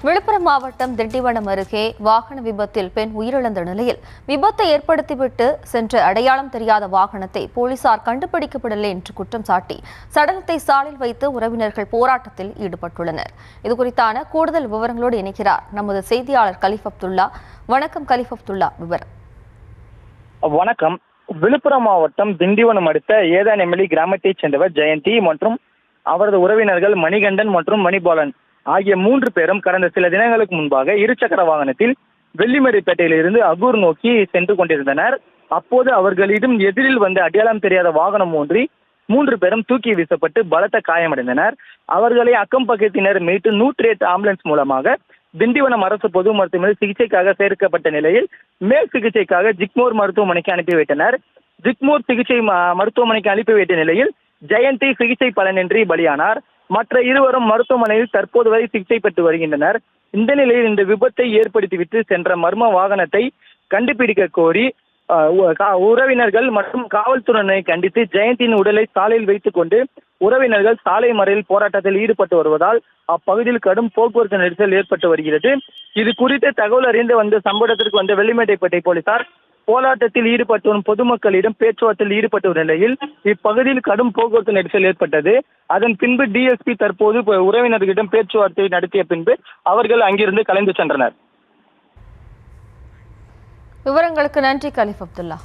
விழுப்புரம் மாவட்டம் திண்டிவனம் அருகே வாகன விபத்தில் பெண் உயிரிழந்த நிலையில் விபத்தை ஏற்படுத்திவிட்டு சென்ற அடையாளம் தெரியாத வாகனத்தை போலீசார் கண்டுபிடிக்கப்படவில்லை என்று குற்றம் சாட்டி சடலத்தை சாலையில் வைத்து உறவினர்கள் போராட்டத்தில் ஈடுபட்டுள்ளனர். இதுகுறித்தான கூடுதல் விவரங்களோடு இணைக்கிறார் நமது செய்தியாளர் கலீஃப் அப்துல்லா. வணக்கம் கலீஃப் அப்துல்லா, விவரம். வணக்கம். விழுப்புரம் மாவட்டம் திண்டிவனம் அடுத்த ஏதானெமிலி கிராமத்தைச் சேர்ந்தவர் ஜெயந்தி மற்றும் அவரது உறவினர்கள் மணிகண்டன் மற்றும் மணிபாலன் ஆகிய 3 பேரும் கடந்த சில தினங்களுக்கு முன்பாக இருசக்கர வாகனத்தில் வெள்ளிமரிப்பேட்டையிலிருந்து அகூர் நோக்கி சென்று கொண்டிருந்தனர். அப்போது அவர்களிடம் எதிரில் வந்த அடையாளம் தெரியாத வாகனம் ஒன்றி 3 பேரும் தூக்கி வீசப்பட்டு பலத்த காயமடைந்தனர். அவர்களை அக்கம் பக்கத்தினர் மீட்டு 108 ஆம்புலன்ஸ் மூலமாக திண்டிவனம் அரசு பொது மருத்துவமனையில் சிகிச்சைக்காக சேர்க்கப்பட்ட நிலையில் மேல் சிகிச்சைக்காக ஜிப்மோர் மருத்துவமனைக்கு அனுப்பி வைத்தனர். ஜிப்மோர் சிகிச்சை மருத்துவமனைக்கு அனுப்பி வைத்த நிலையில் ஜெயந்தி சிகிச்சை பலனின்றி பலியானார். மற்ற இருவரும் மருத்துவமனையில் தற்போது வரை சிகிச்சை பெற்று வருகின்றனர். இந்த நிலையில் இந்த விபத்தை ஏற்படுத்திவிட்டு சென்ற மர்ம வாகனத்தை கண்டுபிடிக்க கோரி உறவினர்கள் மற்றும் காவல்துறையினரை கண்டித்து ஜெயந்தியின் உடலை சாலையில் வைத்துக் கொண்டு உறவினர்கள் சாலை மறியல் போராட்டத்தில் ஈடுபட்டு வருவதால் அப்பகுதியில் கடும் போக்குவரத்து நெரிசல் ஏற்பட்டு வருகிறது. இது குறித்து தகவல் அறிந்து வந்த சம்பவத்திற்கு வந்த வெள்ளிமேட்டைப்பேட்டை போலீசார் போராட்டத்தில் ஈடுபட்டு வரும் பொதுமக்களிடம் பேச்சுவார்த்தையில் ஈடுபட்ட நிலையில் இப்பகுதியில் கடும் போக்குவரத்து நெரிசல் ஏற்பட்டது. அதன் பின்பு டிஎஸ்பி தற்போது உறவினர்களிடம் பேச்சுவார்த்தை நடத்திய பின்பு அவர்கள் அங்கிருந்து கலைந்து சென்றனர். விவரங்களுக்கு நன்றி கலீஃப் அப்துல்லா.